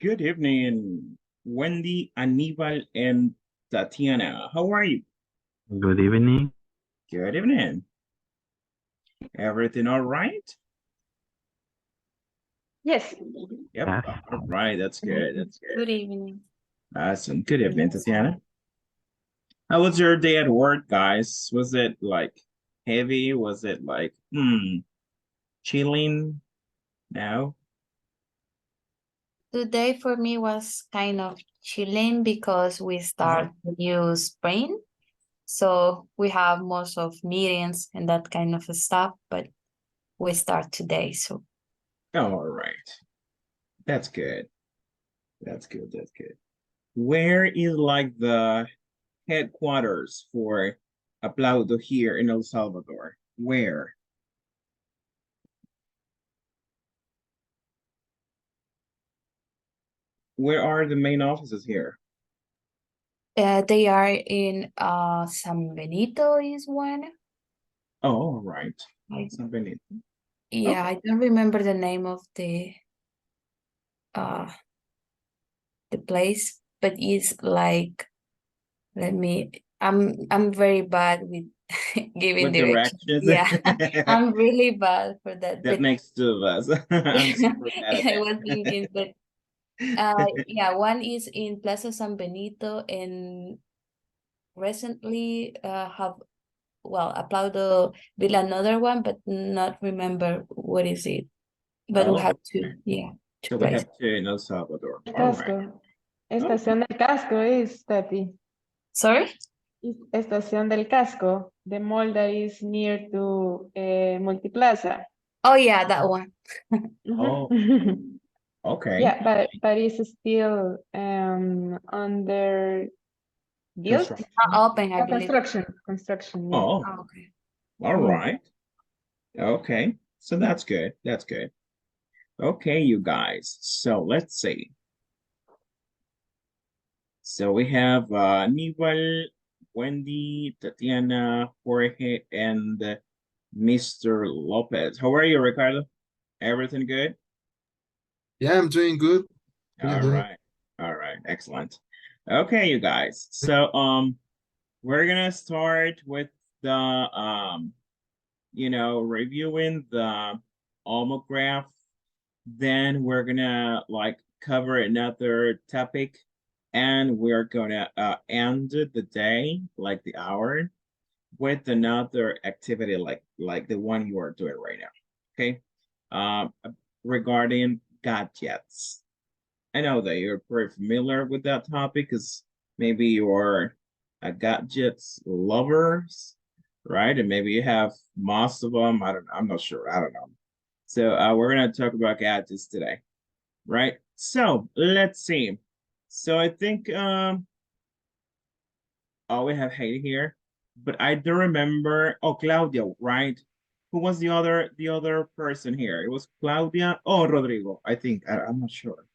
Good evening, Wendy, Aníbal, and Tatiana. How are you? Good evening. Good evening. Everything all right? Yes. Yep. Yes. All right. That's good. That's good. Good evening. Awesome. Good evening, Tatiana. How was your day at work, guys? Was it like heavy? Was it like chilling? No? Today for me was kind of chilling because we start the new spring. So we have most of meetings and that kind of stuff, but we start today. So All right. That's good. That's good. That's good. Where is like the headquarters for Aplaudo here in El Salvador? Where? Where are the main offices here? they are in San Benito is one. Oh, all right. I, San Benito. yeah, I don't remember the name of uh the place, but it's like I'm very bad with giving With directions. directions. Yeah, I'm really bad for that. That But makes two of us. I'm super bad at I that. was thinking, but yeah, one is in Plaza San Benito, and recently have Aplaudo built another one, but not remember what is it. But we Oh, have okay. two, yeah, two So we have places. two in El Salvador. All right. Casco. Estación del Casco is Tati. Sorry? Estación del Casco. The mall that is near to Multiplaza. Oh yeah, that one. Oh, okay. Yeah, but it's still under built. Construction. Not open, I believe. Construction, yeah. Oh, Oh, okay. all Mhm. right. Okay. So that's good. That's good. Okay, you guys. So let's see. So we have Nibal, Wendy, Tatiana, Jorge, and Mr. Lopez. How are you, Ricardo? Everything good? Yeah, I'm doing good. How you All doing? right. All right. Excellent. Okay, you guys. So we're gonna start with the reviewing the homograph. Then we're gonna like cover another topic, and we're gonna end the day, like the hour, with another activity like the one you are doing right now. Okay. Regarding gadgets. I know that you're pretty familiar with that topic because maybe you're a gadgets lovers, right? And maybe you have most of them. I don't know. I'm not sure. I don't know. So we're gonna talk about gadgets today, right? So let's see. So I think oh, we have Heidi here, but I don't remember. Oh, Claudia, right? Who was the other person here? It was Claudia. Oh, Rodrigo. I think I'm not sure.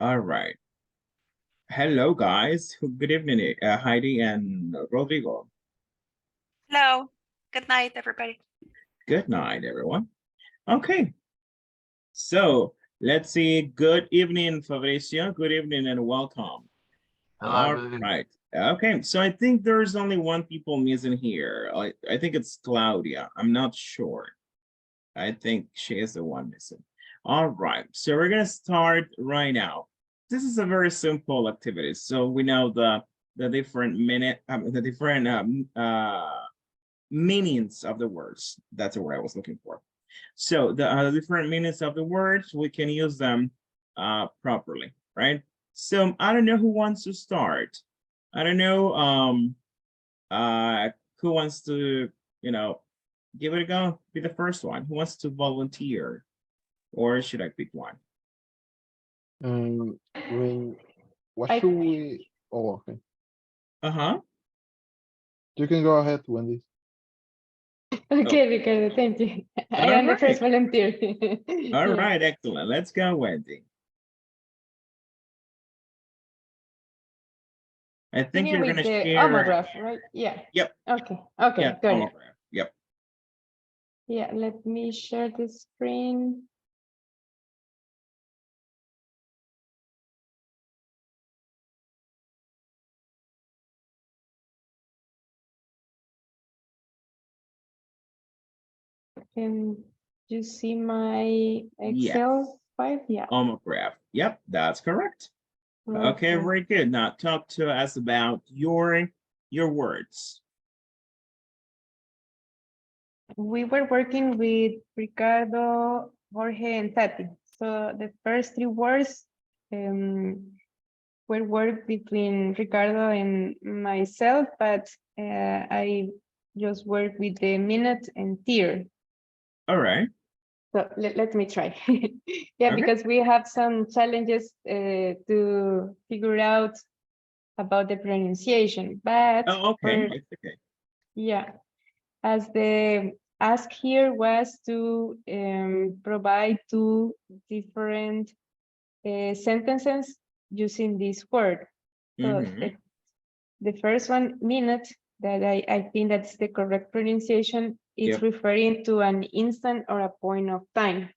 All right. Hello, guys. Good evening, Heidi and Rodrigo. Hello. Good night, everybody. Good night, everyone. Okay. So let's see. Good evening, Fabricio. Good evening and welcome. All right. Okay. So I think there's only one people missing here. I think it's Claudia. I'm not sure. I think she is the one missing. All right. So we're gonna start right now. This is a very simple activity. So we know the different meanings of the words. That's the word I was looking for. So the different meanings of the words, we can use them properly, right? So I don't know who wants to start. I don't know who wants to, give it a go, be the first one. Who wants to volunteer? Or should I pick one? What I- should we? Oh, okay. Uh-huh. You can go ahead, Wendy. Okay, Ricardo, thank you. I All am the right. first volunteer. All Yeah. right, excellent. Let's go, Wendy. I think you're Begin gonna with the share. homograph, right? Yeah. Yep. Okay, Yeah, got it. homograph. Yep. Yeah, let me share the screen. Can you see my Excel file? Yeah. Homograph. Yep, that's correct. Okay, very good. Now talk to us about your words. We were working with Ricardo, Jorge, and Tati. So the first three words were work between Ricardo and myself, but I just work with the minute and tier. All right. So let me try. Yeah, Okay. because we have some challenges to figure out about the pronunciation, but Oh, okay. for, It's okay. yeah, as the ask here was to provide two different sentences using this word. So Mhm. the first one, minute, that I think that's the correct pronunciation, is Yep. referring to an instant or a point of time.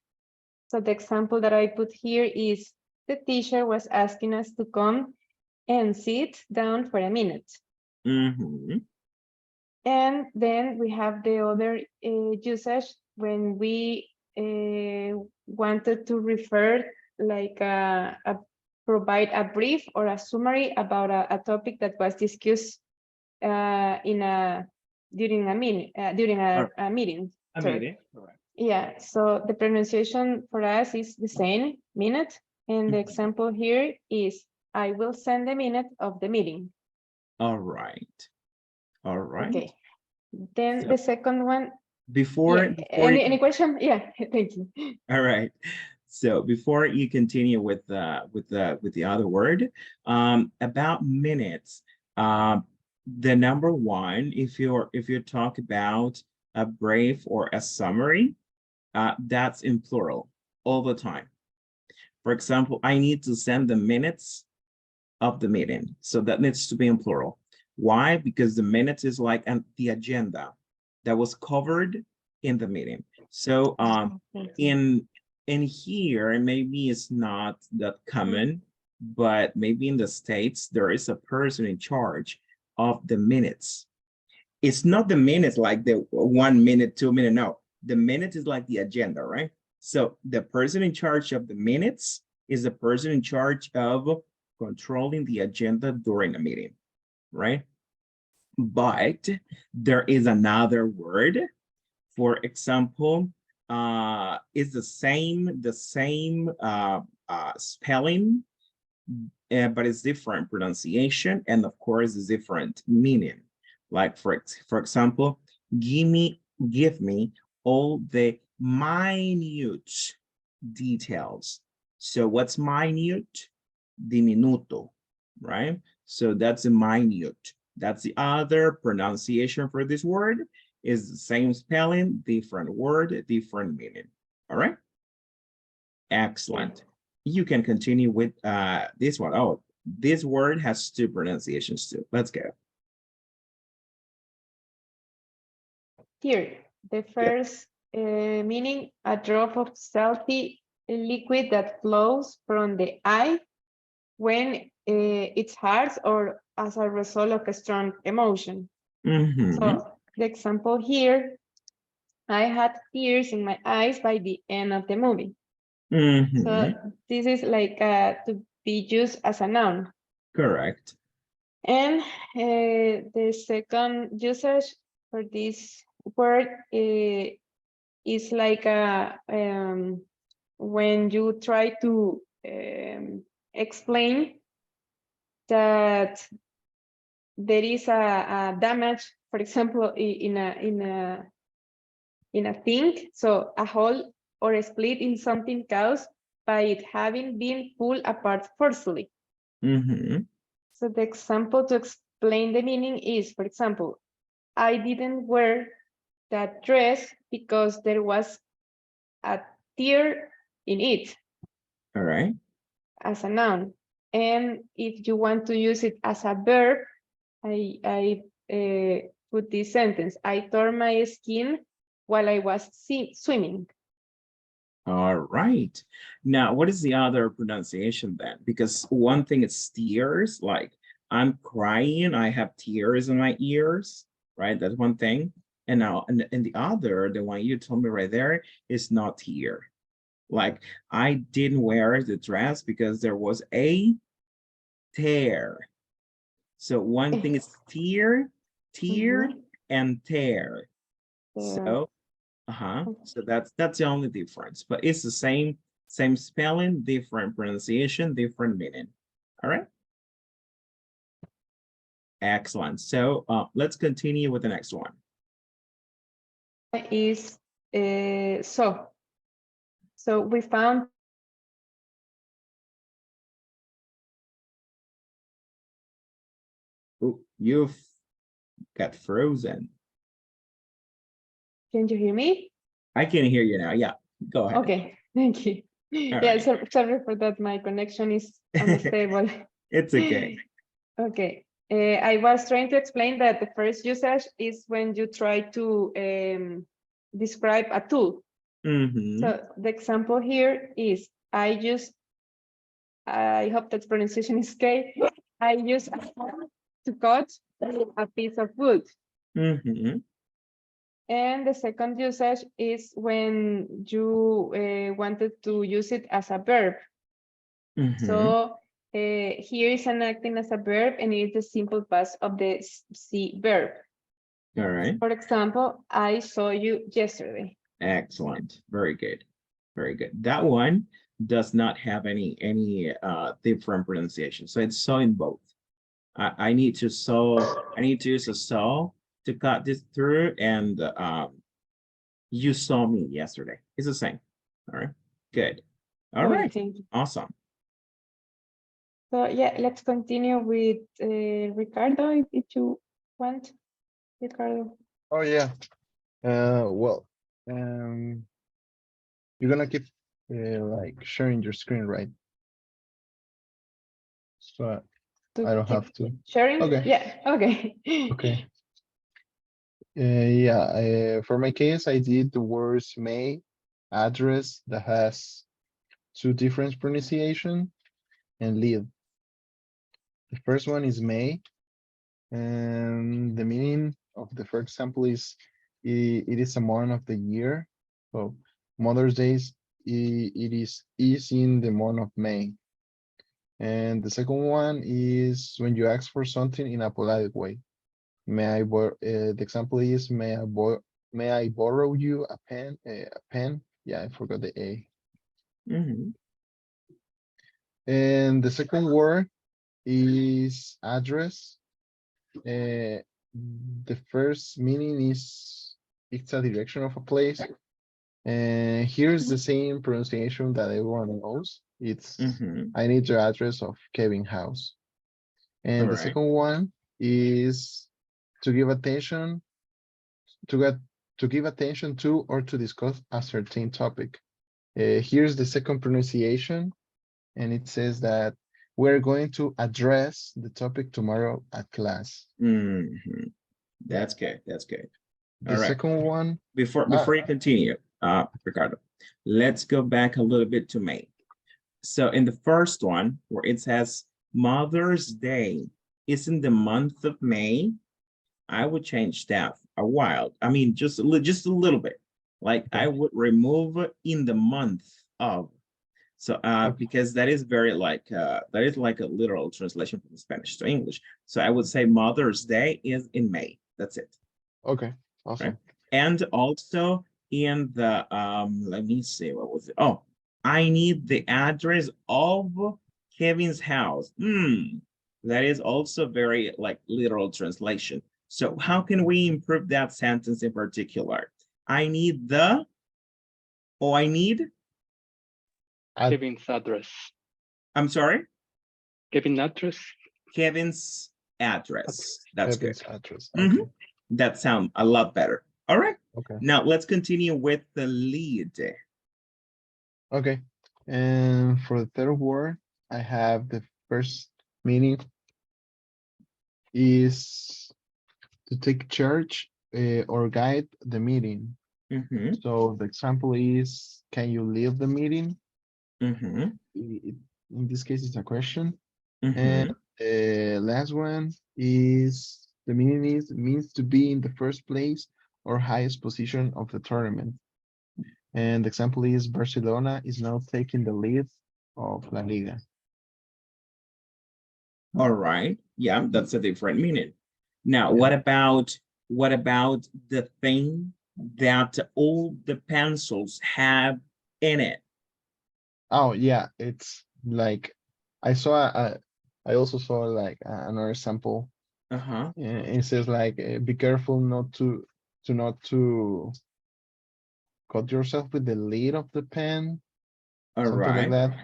So the example that I put here is the teacher was asking us to come and sit down for a minute. Mhm. And then we have the other usage when we wanted to refer like provide a brief or a summary about a topic that was discussed during a meeting a meeting. I Sorry. made it. Correct. Yeah, so the pronunciation for us is the same, minute, and the Mhm. example here is I will send the minute of the meeting. All right. All right. Okay. Then So the second one, before yeah, before you any question? Yeah, thank you. all right. So before you continue with the other word, about minutes, the number one, if you talk about a brief or a summary, that's in plural all the time. For example, I need to send the minutes of the meeting, so that needs to be in plural. Why? Because the minutes is like the agenda that was covered in the meeting. So in here, maybe it's not that common, but maybe in the States, there is a person in charge of the minutes. It's not the minutes like the 1 minute, 2 minute, no. The minute is like the agenda, right? So the person in charge of the minutes is the person in charge of controlling the agenda during a meeting, right? But there is another word. For example, it's the same spelling, but it's different pronunciation, and of course, it's different meaning. Like for example, give me all the minute details. So what's minute? Diminuto, right? So that's a minute. That's the other pronunciation for this word, is the same spelling, different word, different meaning. All right. Excellent. You can continue with this one. Oh, this word has two pronunciations too. Let's go. Here, the first meaning, a drop of salty liquid that flows from the eye when it's hard or as a result of a strong emotion. Mm-hmm. So the example here, I had tears in my eyes by the end of the movie. Mm-hmm. So this is like to be used as a noun. Correct. And the second usage for this word is like when you try to explain that there is a damage, for example, in a thing, so a hole or a split in something caused by it having been pulled apart forcefully. Mm-hmm. So the example to explain the meaning is, for example, I didn't wear that dress because there was a tear in it. All right. As a noun. And if you want to use it as a verb, I put this sentence. I tore my skin while I was swimming. All right. Now, what is the other pronunciation then? Because one thing is tears, like I'm crying, I have tears in my ears, right? That's one thing. And now, and the other, the one you told me right there, is not here. Like, I didn't wear the dress because there was a tear. So one thing is tear, and tear. So, so that's the only difference, but it's the same spelling, different pronunciation, different meaning. All right. Excellent. So let's continue with the next one. Is so we found Ooh, you've got frozen. Can you hear me? I can hear you now. Yeah, go ahead. Okay, thank you. Yeah, right. sorry for that. My connection is unstable. It's okay. Okay. I was trying to explain that the first usage is when you try to describe a tool. So the example here is I hope that pronunciation is okay. I use a hammer to cut a piece of wood. And the second usage is when you wanted to use it as a verb. So here is an acting as a verb, and it's the simple past of the see verb. All right. For example, I saw you yesterday. Excellent. Very good. Very good. That one does not have any different pronunciation. So it's saw in both. I need to use a saw to cut this through, and you saw me yesterday. It's the same. All right. Good. All right. Awesome. So yeah, let's continue with Ricardo if you want. Ricardo. Oh yeah. Well, you're gonna keep like sharing your screen, right? So I don't have to. Sharing? Okay. Yeah, okay. Okay. Yeah, for my case, I did the words May address that has two different pronunciation and live. The first one is May, and the meaning of the first example is it is a month of the year. So Mother's Day it is in the month of May. And the second one is when you ask for something in a polite way. May I borrow? The example is may I borrow you a pen? A pen? Yeah, I forgot the A. And the second word is address. The first meaning is it's a direction of a place. And here's the same pronunciation that everyone knows. It's I need the address of Kevin's house. And the second one is to give attention to or to discuss a certain topic. Here's the second pronunciation, and it says that we're going to address the topic tomorrow at class. That's good. That's good. The second one. Before you continue, Ricardo, let's go back a little bit to May. So in the first one, where it says Mother's Day is in the month of May, I would change that a while. I mean, just a little bit. Like I would remove in the month of. So because that is very like that is like a literal translation from Spanish to English. So I would say Mother's Day is in May. That's it. Okay, awesome. Right? And also in the let me see, what was it? Oh, I need the address of Kevin's house. That is also very like literal translation. So how can we improve that sentence in particular? I need the, I need Kevin's address. I'm sorry? Kevin's address. Kevin's address. That's Kevin's good. address. Okay. That sounds a lot better. All right. Okay. Now let's continue with the lead. Okay. And for the third word, I have the first meaning is to take charge or guide the meeting. So the example is, can you leave the meeting? In this case, it's a question. And the last one is the meaning means to be in the first place or highest position of the tournament. And the example is Barcelona is now taking the lead of La Liga. All right. Yeah, that's a different meaning. Now, Yeah. what about the thing that all the pencils have in it? Oh yeah, it's like I also saw like another sample. Uh-huh. It says like be careful not to cut yourself with the lid of the pen, All something like right. that.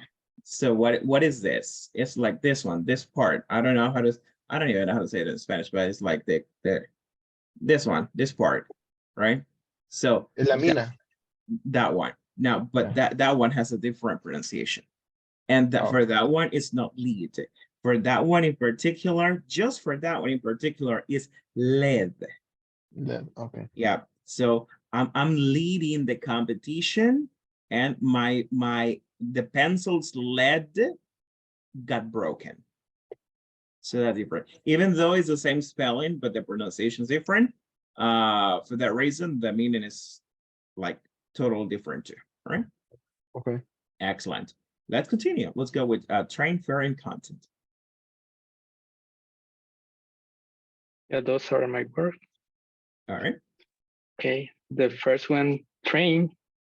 So what is this? It's like this one, this part. I don't know how to, I don't even know how to say it in Spanish, but it's like this one, this part, right? So La mina. that one. Now, but Yeah. that one has a different pronunciation. And that Oh. for that one, it's not lead. For that one in particular, just for that one in particular, is lead. Then okay. Yeah. So I'm leading the competition, and the pencil's lead got broken. So that's different. Even though it's the same spelling, but the pronunciation is different. For that reason, the meaning is like totally different too, right? Okay. Excellent. Let's continue. Let's go with train fairing content. Yeah, those are my work. All right. Okay, the first one, train.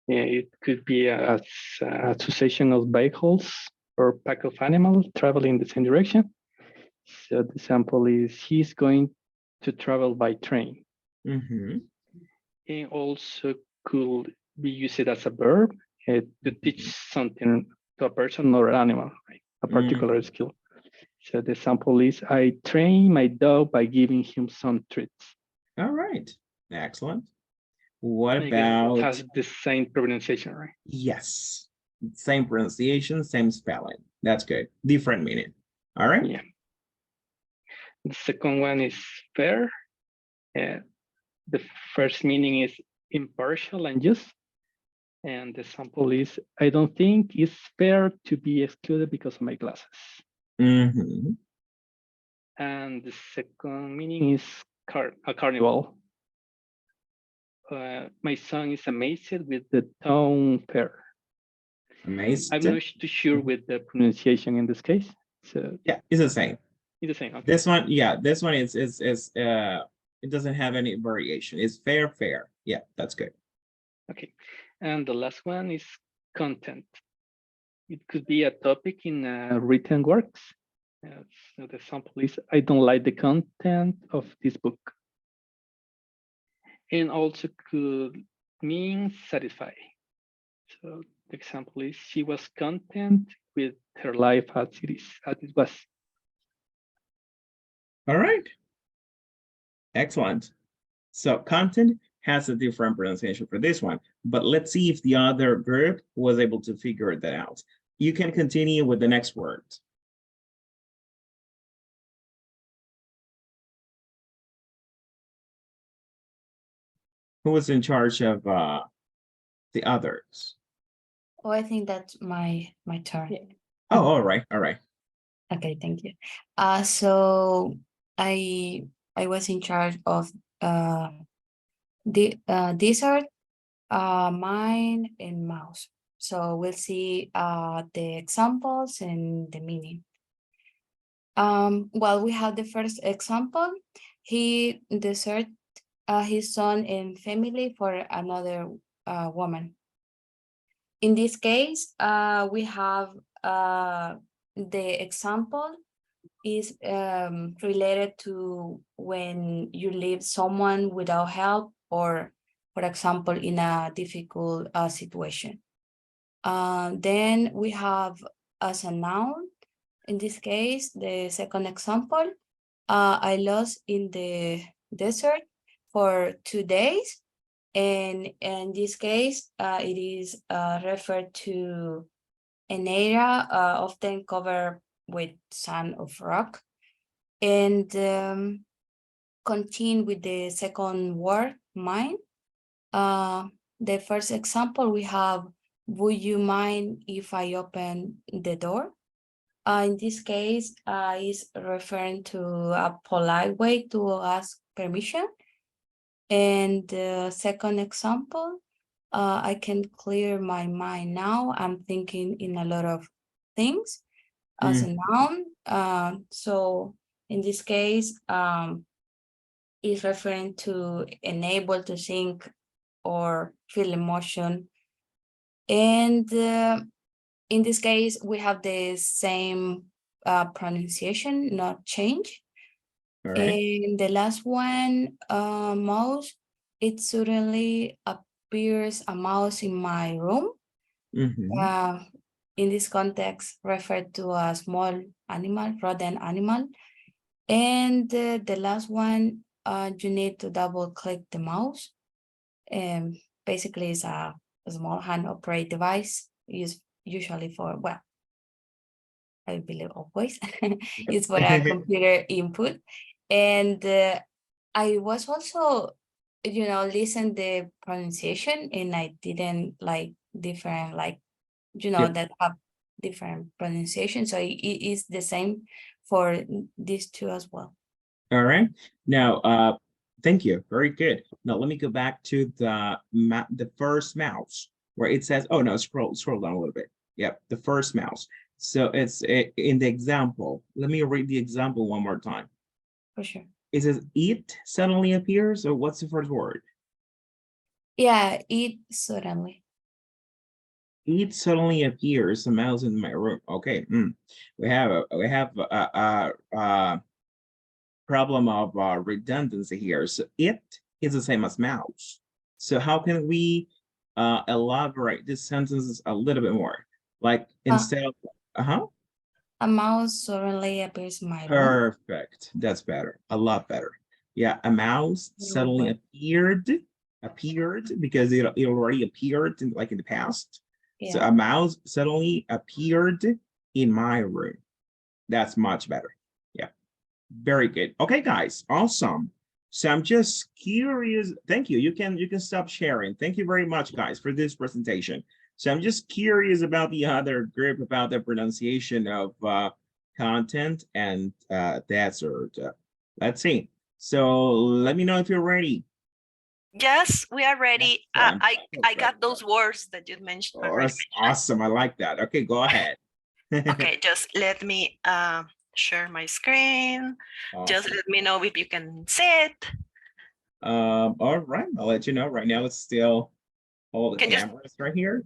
Yeah, it could be a association of vehicles or pack of animals traveling in the same direction. So the example is he's going to travel by train. Mm-hmm. It also could be used as a verb to teach something to a person or animal, right? A particular skill. So the example is I train my dog by giving him some treats. All right. Excellent. What I guess about? it has the same pronunciation, right? Yes. Same pronunciation, same spelling. That's good. Different meaning. All right. Yeah. The second one is fair. The first meaning is impartial and just. And the sample is, I don't think it's fair to be excluded because of my glasses. Mm-hmm. And the second meaning is a carnival. My son is amazed with the town fair. Amazed. I'm not too sure with the pronunciation in this case. So yeah, it's the same. It's the same. Okay. This one, yeah, this one is it doesn't have any variation. It's fair. Yeah, that's good. Okay. And the last one is content. It could be a topic in written works. So the example is, I don't like the content of this book. And also could mean satisfy. So the example is, she was content with her life as it was. All right. Excellent. So content has a different pronunciation for this one, but let's see if the other group was able to figure that out. You can continue with the next word. Who was in charge of the others? Oh, I think that's my turn. Yeah. Oh, all right. Okay, thank you. So I was in charge of the dessert, mine and mouse. So we'll see the examples and the meaning. Well, we have the first example. He desert his son and family for another woman. In this case, we have the example is related to when you leave someone without help, or for example, in a difficult situation. Then we have as a noun, in this case, the second example, I lost in the desert for 2 days. And in this case, it is referred to an area often covered with sand or rock. And continue with the second word, mine. The first example we have, would you mind if I open the door? In this case, is referring to a polite way to ask permission. And the second example, I can clear my mind now. I'm thinking in a lot of things as a noun. So in this case, is referring to enable to think or feel emotion. And in this case, we have the same pronunciation, not change. All right. And the last one, mouse, it suddenly appears a mouse in my room. In this context, referred to a small animal, rodent animal. And the last one, you need to double click the mouse. Basically, it's a small hand operated device used usually for, well, I believe always, it's for a computer input. And I was also, listen the pronunciation, and I didn't like different, Yep. that have different pronunciation. So it is the same for these two as well. All right. Now, thank you. Very good. Now let me go back to the first mouse where it says, oh no, scroll down a little bit. Yep, the first mouse. So it's in the example. Let me read the example one more time. For sure. It says it suddenly appears, or what's the first word? Yeah, it suddenly. It suddenly appears, a mouse in my room. Okay. We have a problem of redundancy here. So it is the same as mouse. So how can we elaborate this sentence a little bit more? Like instead of, a mouse suddenly appears in my room. Perfect. That's better. A lot better. Yeah, a mouse suddenly appeared because it already appeared in the past. Yeah. So a mouse suddenly appeared in my room. That's much better. Yeah. Very good. Okay, guys, awesome. So I'm just curious. Thank you. You can stop sharing. Thank you very much, guys, for this presentation. So I'm just curious about the other group, about the pronunciation of content and desert. Let's see. So let me know if you're ready. Yes, we are ready. I got those words that you mentioned. Awesome. I like that. Okay, go ahead. Okay, just let me share my screen. Awesome. Just let me know if you can see it. All right, I'll let you know. Right now it's still all the cameras right here.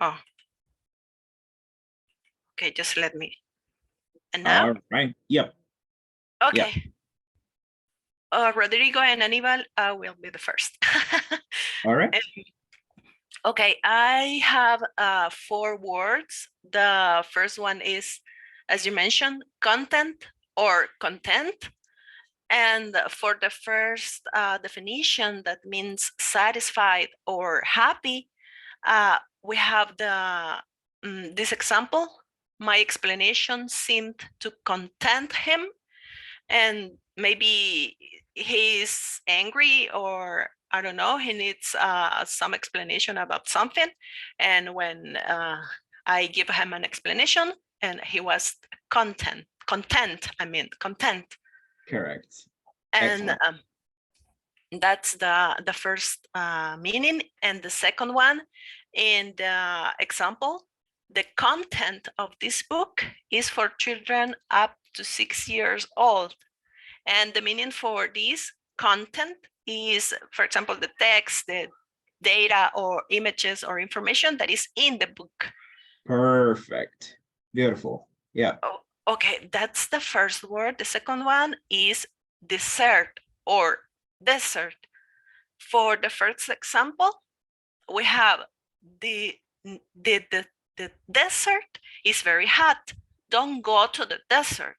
Oh. Okay, just let me. And now? All right. Yep. Okay. Yep. Rodrigo and Anibal will be the first. All right. Okay, I have 4 words. The first one is, as you mentioned, content or content. And for the first definition, that means satisfied or happy, we have this example. My explanation seemed to content him, and maybe he's angry, or I don't know, he needs some explanation about something. And when I give him an explanation, and he was content. Correct. And that's the first meaning. And the second one, in the example, the content of this book is for children up to 6 years old. And the meaning for this content is, for example, the text, the data or images or information that is in the book. Perfect. Beautiful. Yeah. Oh, okay, that's the first word. The second one is dessert or desert. For the first example, we have the desert is very hot. Don't go to the desert.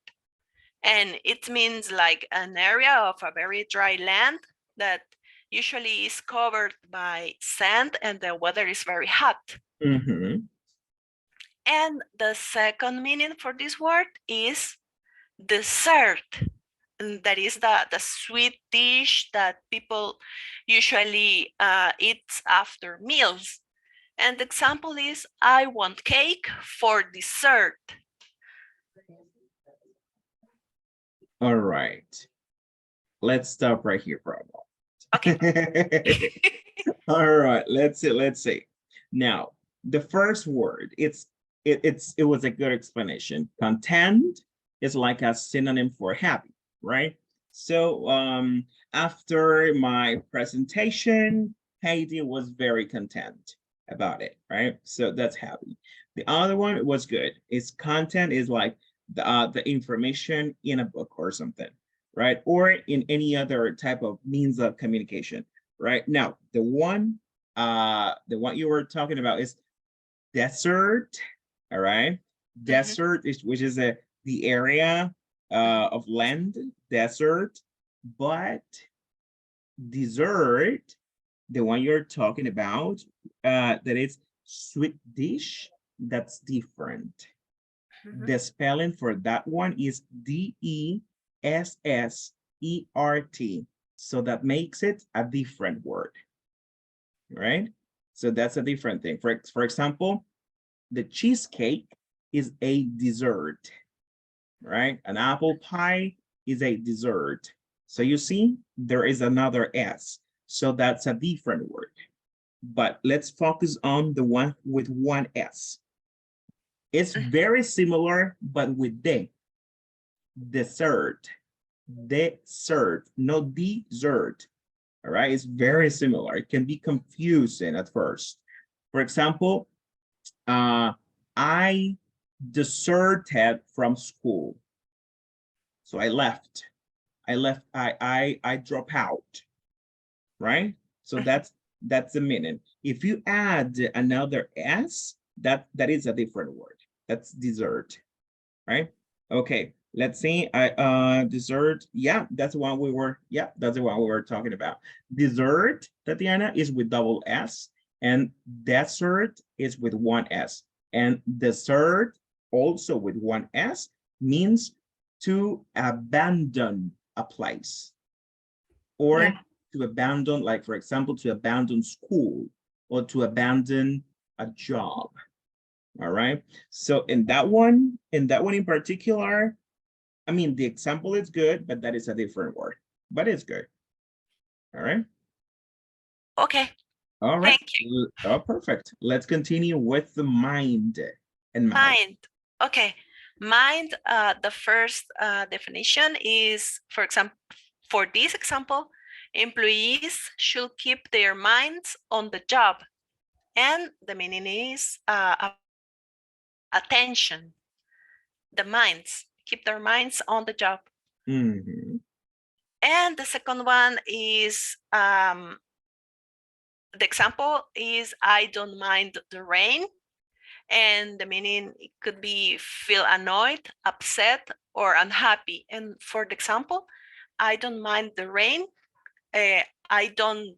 And it means like an area of a very dry land that usually is covered by sand and the weather is very hot. Mm-hmm. And the second meaning for this word is dessert. And that is the sweet dish that people usually eat after meals. And the example is, I want cake for dessert. All right. let's stop right here for a moment. Okay. All right, let's see. Now, the first word, it was a good explanation. Content is like a synonym for happy, right? So after my presentation, Heidi was very content about it, right? So that's happy. The other one was good. Its content is like the information in a book or something, right? Or in any other type of means of communication, right? Now, the one you were talking about is desert, all right? Desert is, which is the area of land, desert, but dessert, the one you're talking about, that is sweet dish, that's different. The spelling for that one is D-E-S-S-E-R-T. So that makes it a different word, right? So that's a different thing. For example, the cheesecake is a dessert, right? An apple pie is a dessert. So you see, there is another S. So that's a different word. But let's focus on the one with one S. It's very similar, but with the. Dessert. Dessert, no dessert. All right, it's very similar. It can be confusing at first. For example, I deserted from school. So I left. I drop out, right? So that's the meaning. If you add another S, that is a different word. That's dessert, right? Okay, let's see. Dessert. Yeah, that's the one we were. Yeah, that's the one we were talking about. Dessert, Tatiana, is with double S, and desert is with one S. And dessert, also with one S, means to abandon a place, or to abandon, like for example, to abandon school, or to abandon a job. All right. So in that one in particular, I mean, the example is good, but that is a different word, but it's good. All right. Okay. All right. Thank you. Oh, perfect. Let's continue with the mind and mouse. Mind. Okay. Mind, the first definition is, for example, for this example, employees should keep their minds on the job. And the meaning is attention. The minds, keep their minds on the job. Mhm. And the second one is, the example is, I don't mind the rain. And the meaning, it could be feel annoyed, upset, or unhappy. And for the example, I don't mind the rain. I don't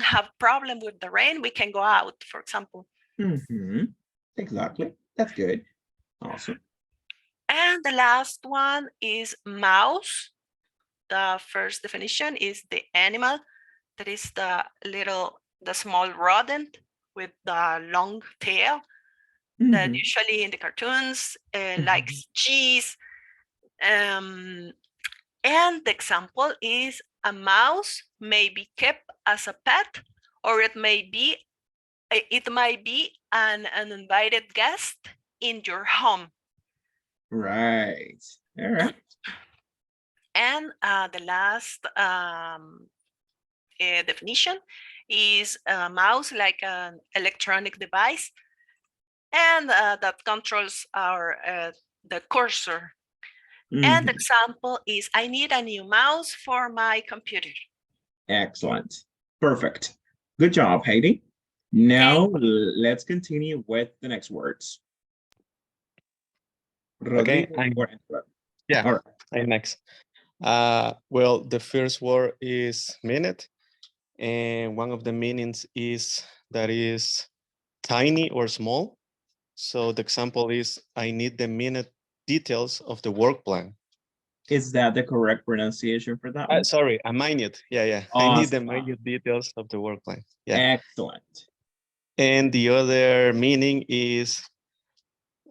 have problem with the rain. We can go out, for example. Mhm. Exactly. That's good. Awesome. And the last one is mouse. The first definition is the animal, that is the small rodent with the long tail that Mhm. usually in the cartoons likes cheese. And the example is, a mouse may be kept as a pet, or it might be an uninvited guest in your home. Right. All right. And the last definition is a mouse like an electronic device, and that controls the cursor. And the example is, I need a new mouse for my computer. Excellent. Perfect. Good job, Heidi. Now let's continue with the next words. Okay, Rodrigo, yeah, all right. I'm next. Well, the first word is minute, and one of the meanings is that is tiny or small. So the example is, I need the minute details of the work plan. Is that the correct pronunciation for that one? Sorry, a minute. Yeah. Awesome. I need the minute details of the work plan. Yeah. Excellent. And the other meaning is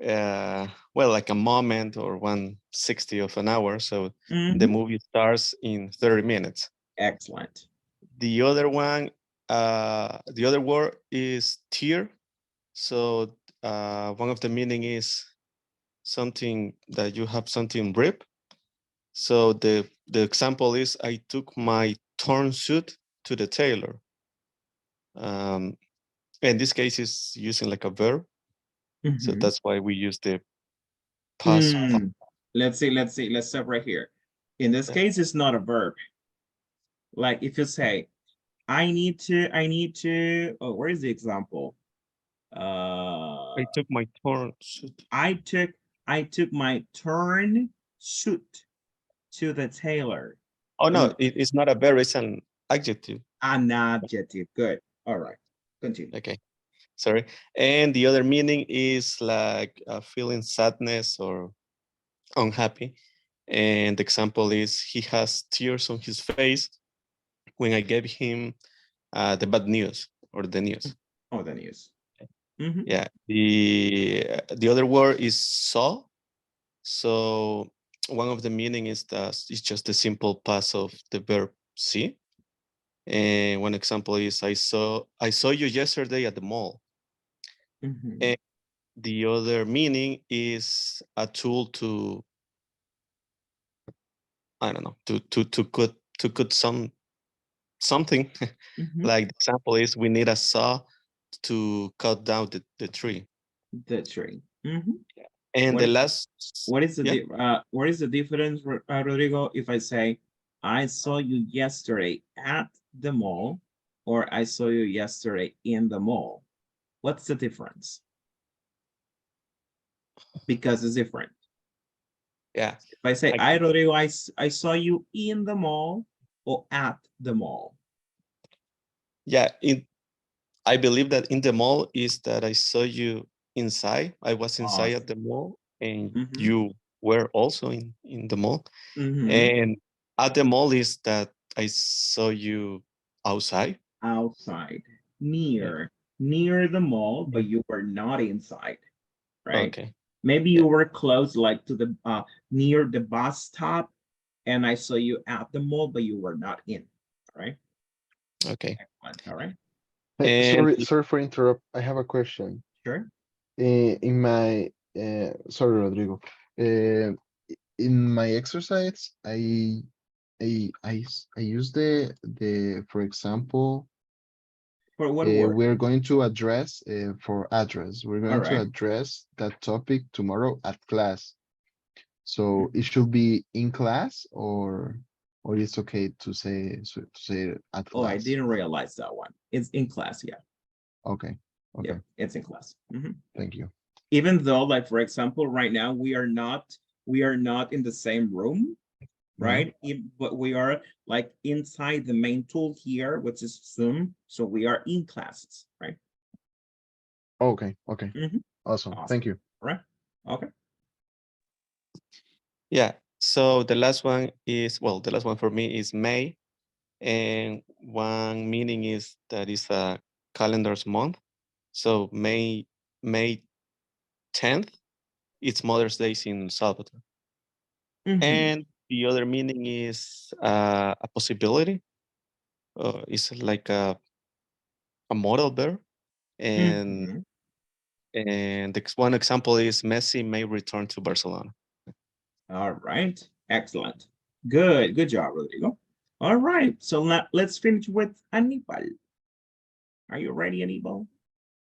well, like a moment or 1/60 of an hour. So the Mhm. movie starts in 30 minutes. Excellent. The other one, the other word is tear. So one of the meaning is something that you have something rip. So the example is I took my torn suit to the tailor. In this case, is using like a verb. So Mhm. that's why we use the past. Let's see. Let's stop right here. In this Yeah. case, it's not a verb. Like if you say, I need to, oh, where is the example? I took my torn suit. I took my torn suit to the tailor. Oh no, it's not a verb, it's an adjective. An adjective. Good. All right. Continue. Okay, sorry. And the other meaning is like feeling sadness or unhappy. And the example is he has tears on his face when I gave him the bad news or the news. Oh, the news. Mhm. Yeah. The other word is saw. So one of the meaning is that it's just the simple past of the verb see. And one example is I saw you yesterday at the mall. Mhm. And the other meaning is a tool to, I don't know, to cut something. Mhm. Like the example is we need a saw to cut down the tree. The tree. Mhm. And What the is- last, What is the yeah, what is the difference, Rodrigo, if I say I saw you yesterday at the mall or I saw you yesterday in the mall? What's the difference? Because it's different. yeah, If I say, I- Rodrigo, I saw you in the mall or at the mall. yeah. I believe that in the mall is that I saw you inside. I was inside at Awesome. the mall, and Mhm. you were also in the mall. Mhm. And at the mall is that I saw you outside. Outside, Yeah. near the mall, but you were not inside, right? Okay. Maybe Yeah. you were close, like to the near the bus stop, and I saw you at the mall, but you were not in. All right. Okay. Excellent. All right. Hey, And sorry for interrupt. I have a question. Sure. In my sorry, Rodrigo. In my exercise, I use the for example, For what word? we're going to address for address. We're All going to right. address that topic tomorrow at class. So Mhm. it should be in class or it's okay to say it at Oh, I class. didn't realize that one. It's in class. Yeah. Okay. Okay. Yeah. It's in class. Mhm. Thank you. Even though, like, for example, right now we are not in the same room, right? But we are like inside the main tool here, which is Zoom. So we are in classes, right? Okay. Okay. Mhm. Awesome. Awesome. Thank you. All right. Okay. yeah, so the last one is, well, the last one for me is May. And one meaning is that is a calendar's month. So May 10th, it's Mother's Day in Salvador. Mhm. And the other meaning is a possibility. It's like a modal verb. And Mhm. one example is Messi may return to Barcelona. All right. Excellent. Good job, Rodrigo. All right. So let's finish with Anibal. Are you ready, Anibal?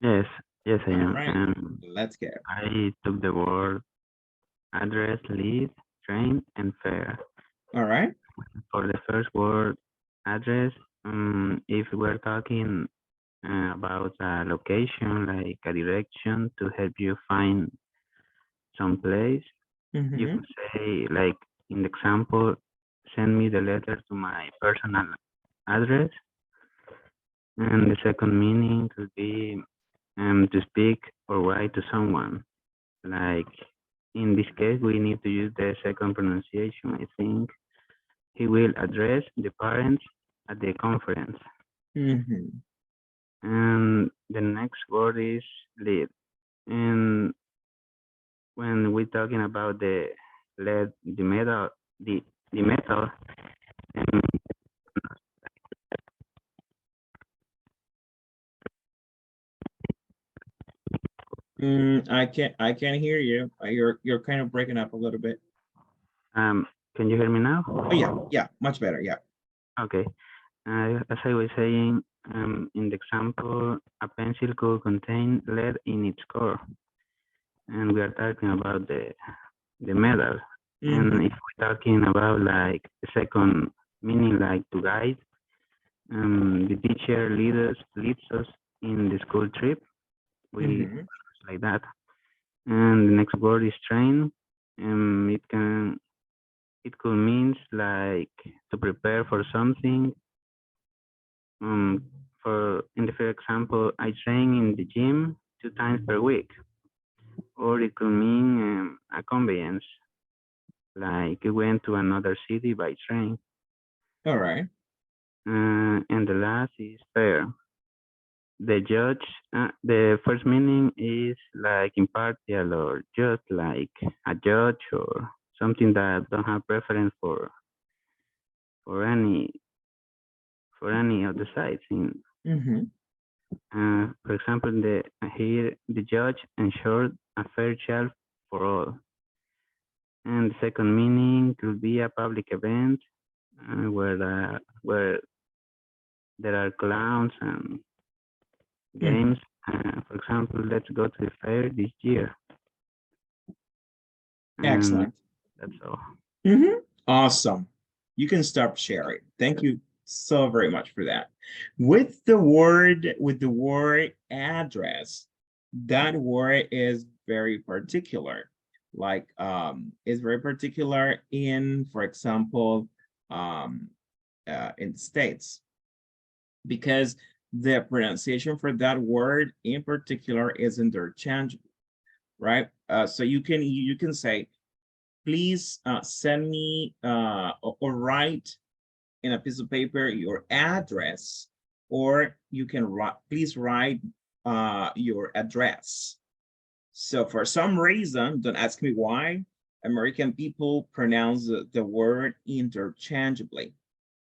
Yes, yes, I All am. right. Let's go. I took the word address, lead, train, and fare. All right. For the first word, address, if we're talking about a location, like a direction to help you find some place, you Mhm. could say, like in the example, send me the letter to my personal address. And the second meaning could be to speak or write to someone. Like in this case, we need to use the second pronunciation. I think he will address the parents at the conference. Mhm. And the next word is lead. And when we're talking about the lead, the metal, the metal, um, I can't hear you. You're kind of breaking up a little bit. can you hear me now? Oh yeah, much better. Yeah. Okay. As I was saying, in the example, a pencil could contain lead in its core, and we are talking about the metal. And if we're talking about like the second meaning, like to guide, the teacher leads us in the school trip. We like that. And the next word is train. It could means like to prepare for something. For in the first example, I train in the gym 2 times per week. Or it could mean a conveyance, like it went to another city by train. All right. And the last is fair. The judge, the first meaning is like impartial or just, like a judge or something that don't have preference for any of the sides. For example, here the judge ensured a fair trial for all. And the second meaning could be a public event where there are clowns and games. For example, let's go to the fair this year. Excellent. That's all. Awesome. You can stop sharing. Thank you so very much for that. With the word address, that word is very particular. Like is very particular in, for example, in states, because the pronunciation for that word in particular is interchangeable, right? So you can say, please send me or write in a piece of paper your address, or you can write, please write your address. So for some reason, don't ask me why, American people pronounce the word interchangeably.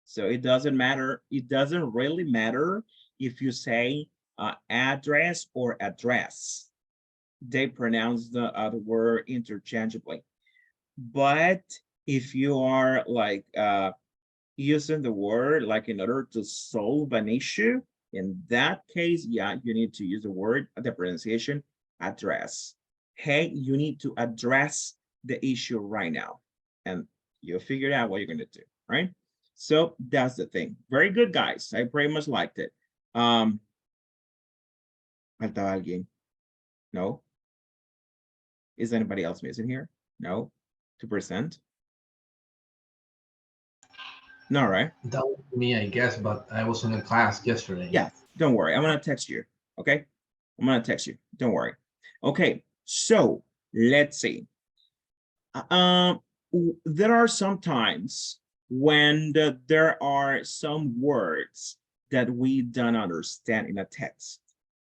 So it doesn't matter. It doesn't really matter if you say address or address. They pronounce the word interchangeably. But if you are like using the word like in order to solve an issue, in that case, yeah, you need to use the word, the pronunciation, address. Hey, you need to address the issue right now. And you'll figure out what you're going to do, right? So that's the thing. Very good, guys. I pretty much liked it. ¿Faltaba alguien? No? Is anybody else missing here? No? 2%? No, right? That was me, I guess, but I was in a class yesterday. Yeah, don't worry. I'm going to text you. Okay. I'm going to text you. Don't worry. Okay. So let's see. There are some times when there are some words that we don't understand in a text.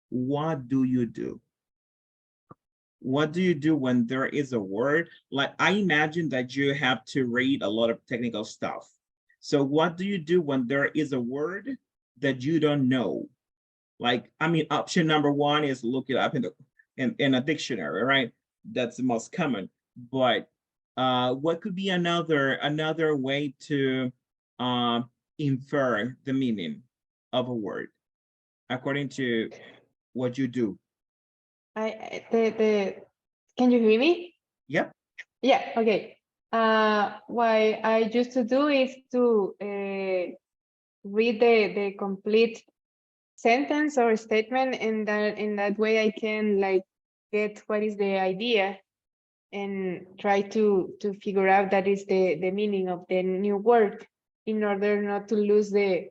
What do you do? What do you do when there is a word? Like, I imagine that you have to read a lot of technical stuff. So what do you do when there is a word that you don't know? Like, I mean, option number one is look it up in a dictionary, right? That's the most common. But what could be another way to infer the meaning of a word according to what you do? Can you hear me? Yep. Yeah, okay. What I used to do is to read the complete sentence or statement, and in that way I can like get what is the idea and try to figure out that is the meaning of the new word, in order not to lose the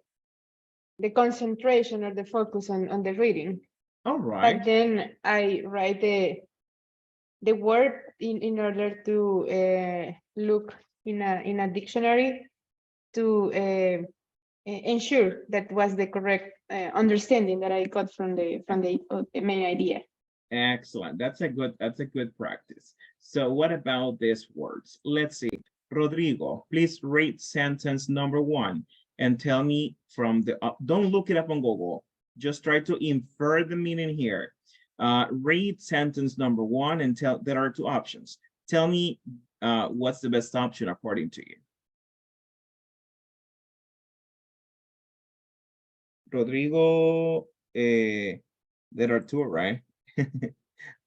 concentration or the focus on the reading. All right. But then I write the word in order to look in a dictionary to ensure that was the correct understanding that I got from the main idea. Excellent. That's a good practice. So what about these words? Let's see. Rodrigo, please read sentence number 1 and tell me from the don't look it up on Google. Just try to infer the meaning here. Read sentence number 1 and tell there are 2 options. Tell me what's the best option according to you. Rodrigo, there are 2, right?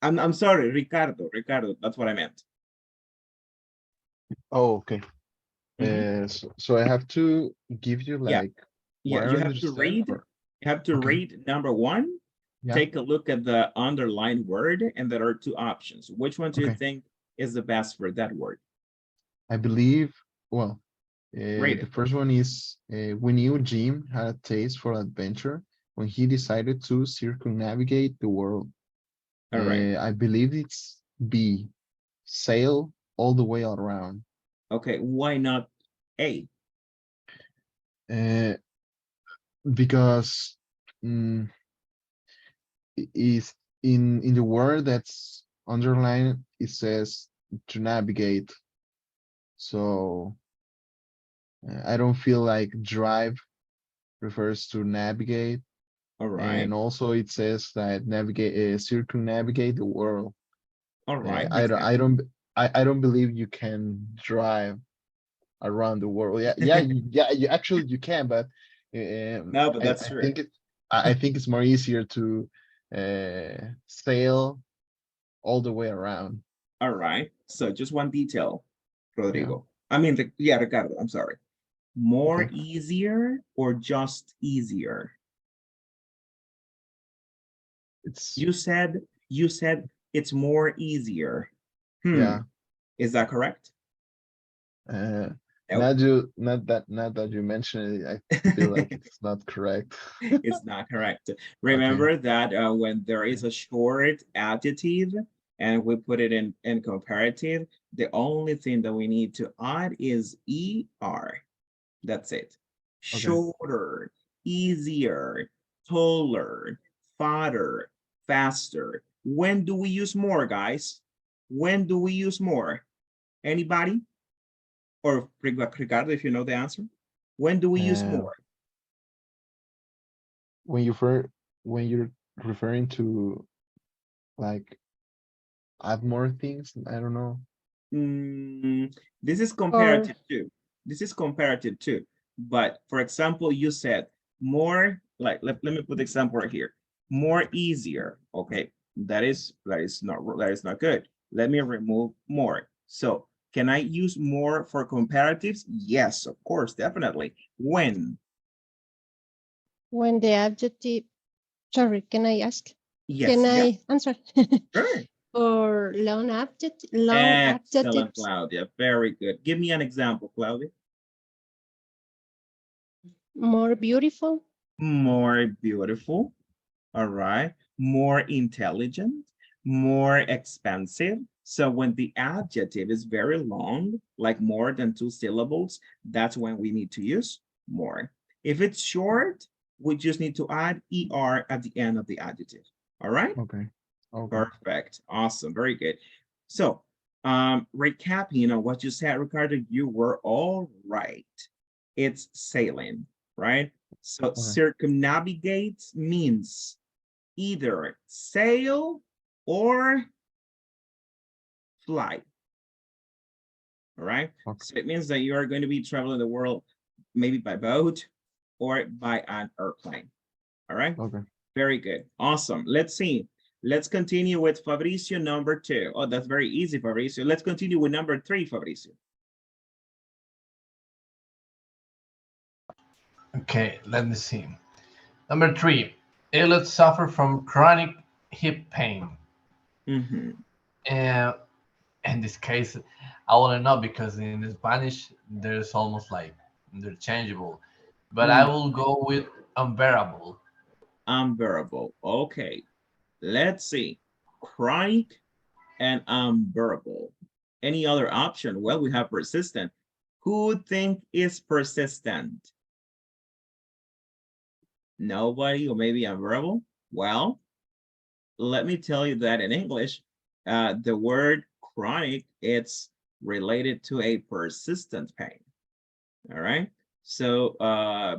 I'm sorry, Ricardo, that's what I meant. Oh, okay. Mhm. So I have to give you Yeah. like Yeah, what I you have to understand, read. or- You have to Okay. read number 1. Yeah. Take a look at the underlined word, and there are 2 options. Which one do you Okay. think is the best for that word? I believe, well, Read the it. first one is we knew Jim had a taste for adventure when he decided to circumnavigate the world. All right. I believe it's B, sail all the way around. Okay, why not A? Uh, because is in the word that's underlined, it says to navigate. So I don't feel like drive refers to navigate. All right. And also it says that navigate, circumnavigate the world. All right. I Makes don't, sense. I don't, I don't believe you can drive around the world. Yeah, you actually you can, but No, but that's I true. think I think it's more easier to sail all the way around. All right. So just one detail, Yeah. Rodrigo. I mean, yeah, Ricardo, I'm sorry. More Okay. easier or just easier? It's You said it's more easier. yeah. Is that correct? Uh, No. not that you mentioned it, I feel like it's not correct. It's not correct. Okay. Remember that when there is a short adjective and we put it in comparative, the only thing that we need to add is ER. That's it. Okay. Shorter, easier, taller, fatter, faster. When do we use more, guys? When do we use more? Anybody? Or Ricardo, if you know the answer. When do we use Uh, more? when you're referring to like add more things, I don't know. This is Or comparative too. This is comparative too. But for example, you said more, like let me put the example right here. More easier. Okay, that is not good. Let me remove more. So can I use more for comparatives? Yes, of course, definitely. When? when the adjective, sorry, can I ask? Yes, Can yeah, I answer? sure. Or long Excellent, adjectives, Claudia. Very good. Give me an example, Claudia. more beautiful, More beautiful. All right. More intelligent, more expensive. So when the adjective is very long, like more than 2 syllables, that's when we need to use more. If it's short, we just need to add ER at the end of the adjective. All right. Okay. Okay. Perfect. Awesome. Very good. So recapping on what you said, Ricardo, you were all right. It's sailing, right? So circumnavigate means either sail or fly. All right. Okay. So it means that you are going to be traveling the world maybe by boat or by an airplane. All right. Okay. Very good. Awesome. Let's see. Let's continue with Fabricio number 2. Oh, that's very easy, Fabricio. Let's continue with number 3, Fabricio. Okay, let me see. Number 3, Elliot suffer from chronic hip pain. And in this case, I want to know because in Spanish there's almost like interchangeable, but I will go with unbearable. Unbearable. Okay. Let's see. Chronic and unbearable. Any other option? Well, we have persistent. Who would think is persistent? Nobody, or maybe unbearable? Well, let me tell you that in English, the word chronic, it's related to a persistent pain. All right. So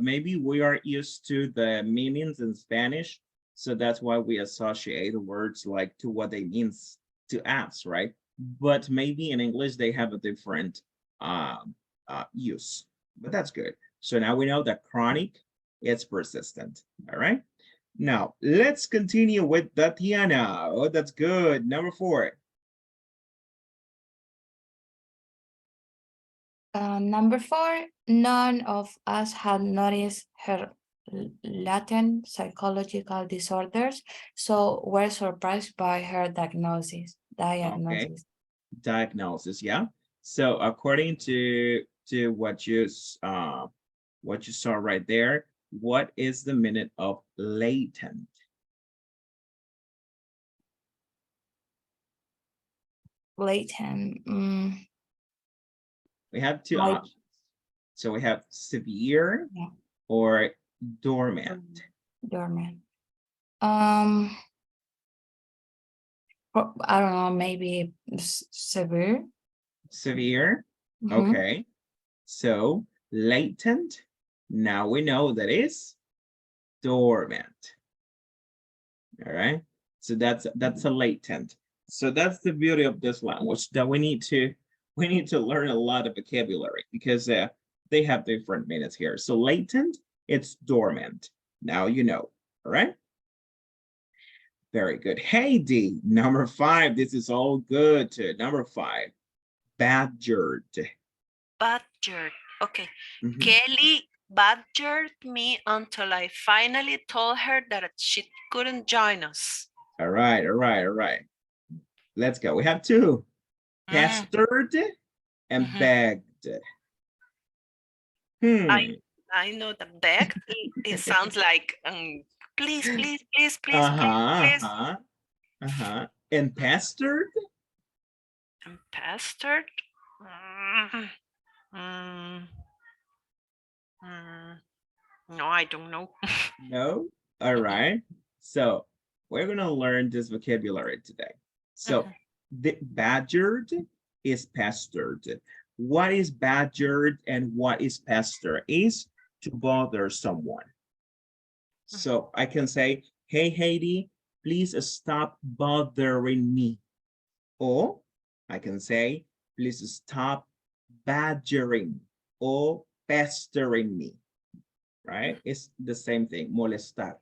maybe we are used to the meanings in Spanish. So that's why we associate words like to what they means to us, right? But maybe in English, they have a different use, but that's good. So now we know that chronic, it's persistent. All right. Now let's continue with Tatiana. Oh, that's good. Number 4. Number 4, none of us had noticed her latent psychological disorders, so we're surprised by her diagnosis. Okay. Diagnosis, yeah. So according to what you saw right there, what is the meaning of latent? Latent. We have 2 Like- options. So we have severe Yeah. or dormant. Dormant. I don't know, maybe severe. Severe, Mhm. okay. So latent, now we know that is dormant. All right. So that's a latent. So that's the beauty of this language, that we need to learn a lot of vocabulary, because they have different meanings here. So latent, it's dormant. Now you know. All right. Very good. Hey D, number 5. This is all good. Number 5, badgered. Badgered. Okay. Mhm. Kelly badgered me until I finally told her that she couldn't join us. All right, all right, all right. Let's go. We have 2. Pestered and Mhm. begged. I know the begged, it sounds like please, please, please, please, please, please. And pestered? And pestered? Mm, mm, no, I don't know. No? All right. So we're going to learn this vocabulary today. So the badgered is pestered. What is badgered and what is pester? Is to bother someone. So I can say, hey, Heidi, please stop bothering me. Or I can say, please stop badgering or pestering me, right? It's the same thing, molestar,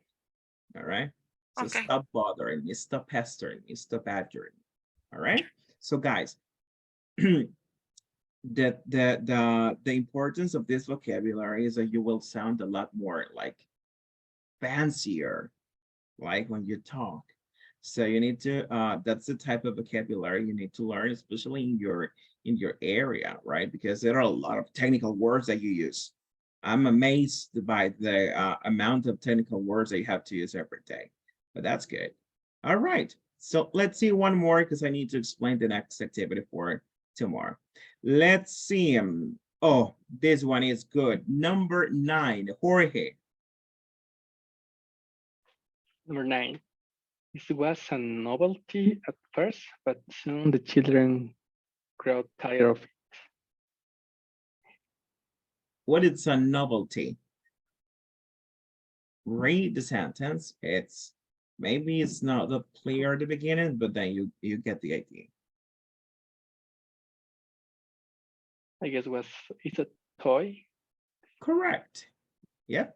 all right? So Okay. stop bothering me, stop pestering me, stop badgering me, all right? So guys, the importance of this vocabulary is that you will sound a lot more like fancier, like when you talk. So you need to, that's the type of vocabulary you need to learn, especially in your area, right? Because there are a lot of technical words that you use. I'm amazed by the amount of technical words that you have to use every day, but that's good. All right, so let's see one more, because I need to explain the next activity for tomorrow. Let's see. Oh, this one is good. Number 9, Jorge. Number 9. This was a novelty at first, but soon the children grew tired of it. What is a novelty? Read the sentence. Maybe it's not that clear at the beginning, but then you get the idea. I guess it's a toy. Correct. Yep.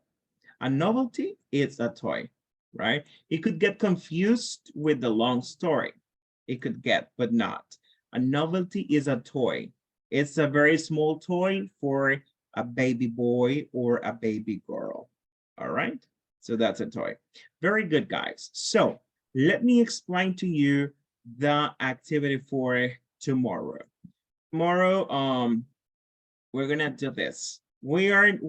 A novelty is a toy, right? It could get confused with the long story. It could get, but not. A novelty is a toy. It's a very small toy for a baby boy or a baby girl. All right. So that's a toy. Very good, guys. So let me explain to you the activity for tomorrow. Tomorrow, we're gonna do this. I'm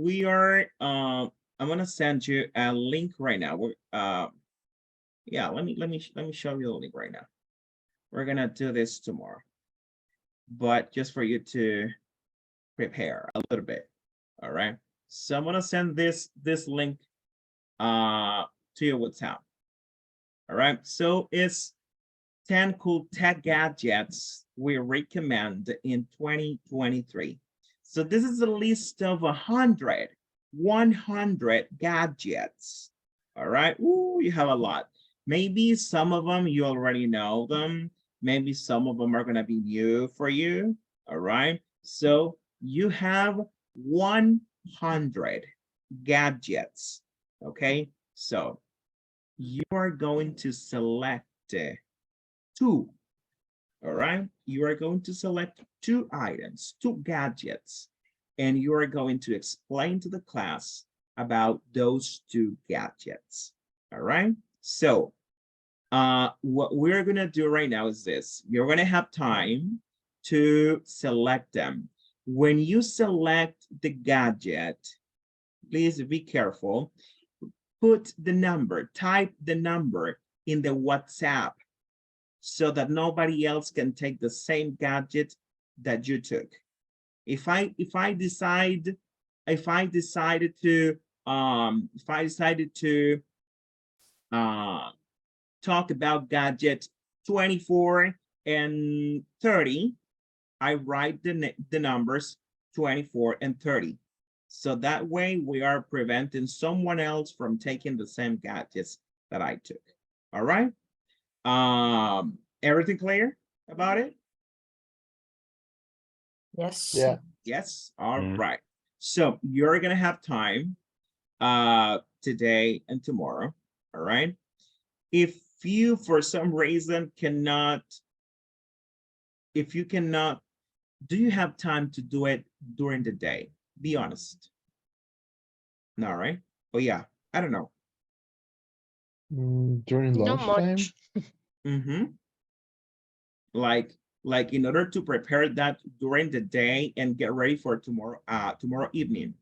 gonna send you a link right now. Yeah, let me show you the link right now. We're gonna do this tomorrow, but just for you to prepare a little bit. All right. So I'm gonna send this link to your WhatsApp. All right, so it's 10 cool tech gadgets we recommend in 2023. So this is a list of 100 gadgets. All right, ooh, you have a lot. Maybe some of them you already know them. Maybe some of them are gonna be new for you. All right, so you have 100 gadgets. Okay, so you are going to select two. All right, you are going to select two items, two gadgets, and you are going to explain to the class about those two gadgets. All right, so what we're gonna do right now is this. You're gonna have time to select them. When you select the gadget, please be careful. Put the number, type the number in the WhatsApp so that nobody else can take the same gadget that you took. If I decided to talk about gadget 24 and 30, I write the numbers 24 and 30. So that way we are preventing someone else from taking the same gadgets that I took. All right. Everything clear about it? Yes. Yeah. Yes. All Yeah. right. So you're gonna have time today and tomorrow. All right. If you for some reason cannot, if you cannot, do you have time to do it during the day? Be honest. No, right? Oh yeah, I don't know. During Not lunchtime? much. Mm-hmm. Like in order to prepare that during the day and get ready for tomorrow, tomorrow evening.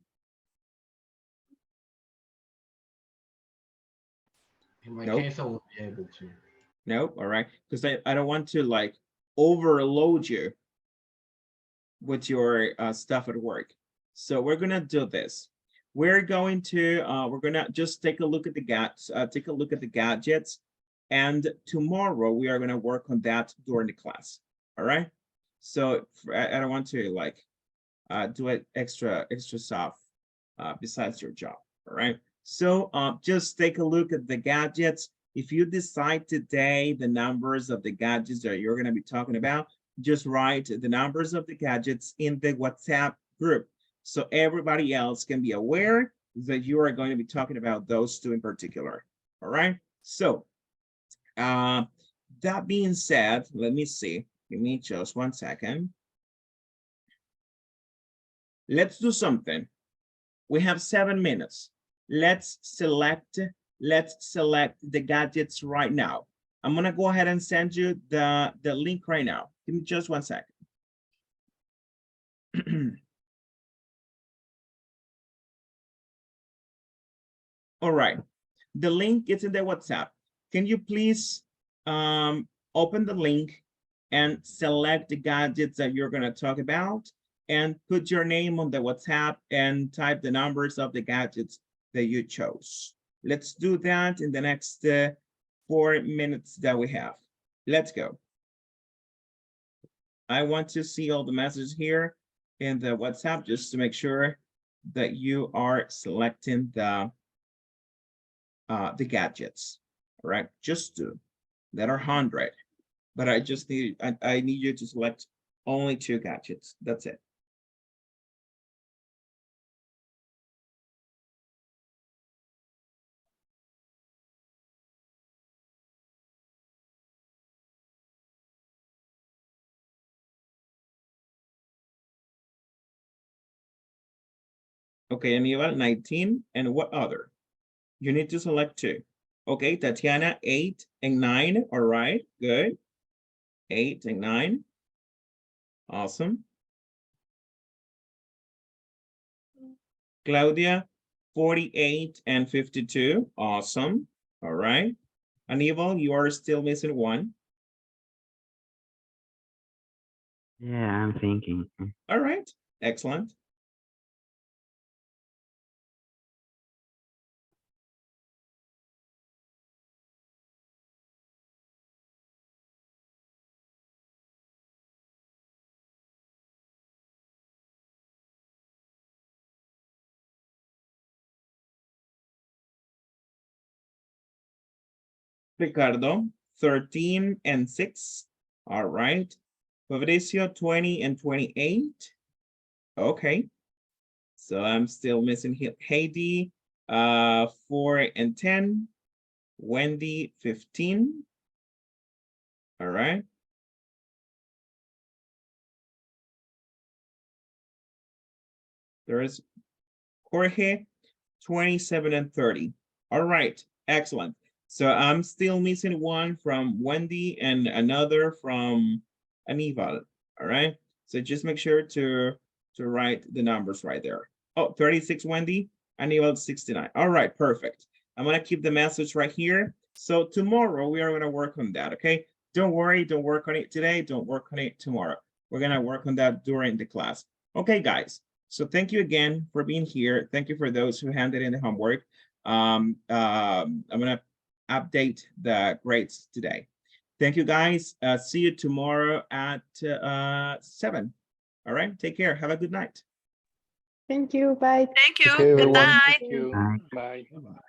In my Nope. case, I will be able to. Nope. All right, because I don't want to like overload you with your stuff at work. So we're gonna do this. We're gonna just take a look at the gadgets, and tomorrow we are gonna work on that during the class. All right. So I don't want to like do it extra stuff besides your job. All right. So just take a look at the gadgets. If you decide today the numbers of the gadgets that you're going to be talking about, just write the numbers of the gadgets in the WhatsApp group so everybody else can be aware that you are going to be talking about those two in particular. All right. So that being said, let me see. Give me just 1 second. Let's do something. We have 7 minutes. Let's select the gadgets right now. I'm gonna go ahead and send you the link right now. Give me just 1 second. All right, the link is in the WhatsApp. Can you please open the link and select the gadgets that you're gonna talk about and put your name on the WhatsApp and type the numbers of the gadgets that you chose. Let's do that in the next 4 minutes that we have. Let's go. I want to see all the messages here in the WhatsApp just to make sure that you are selecting the gadgets. All right, just two that are 100, but I just need I need you to select only 2 gadgets. That's it. Okay, Aníbal, 19, and what other? You need to select 2. Okay, Tatiana, 8 and 9. All right, good. 8 and 9. Awesome. Claudia, 48 and 52. Awesome. All right. Aníbal, you are still missing 1. Yeah, I'm thinking. All right, excellent. Ricardo, 13 and 6. All right. Fabricio, 20 and 28. Okay. So I'm still missing Heidi, 4 and 10. Wendy, 15. All right. There's Jorge, 27 and 30. All right, excellent. So I'm still missing one from Wendy and another from Aníbal. All right. So just make sure to write the numbers right there. Oh, 36 Wendy, Aníbal 69. All right, perfect. I'm gonna keep the message right here. So tomorrow we are gonna work on that, okay? Don't worry, don't work on it today, don't work on it tomorrow. We're gonna work on that during the class. Okay, guys. So thank you again for being here. Thank you for those who handed in the homework. I'm gonna update the grades today. Thank you guys. See you tomorrow at 7. All right, take care. Have a good night. Thank you. Bye. Thank you. Okay, Good everyone. night. Thank you. Bye. Bye. Bye-bye.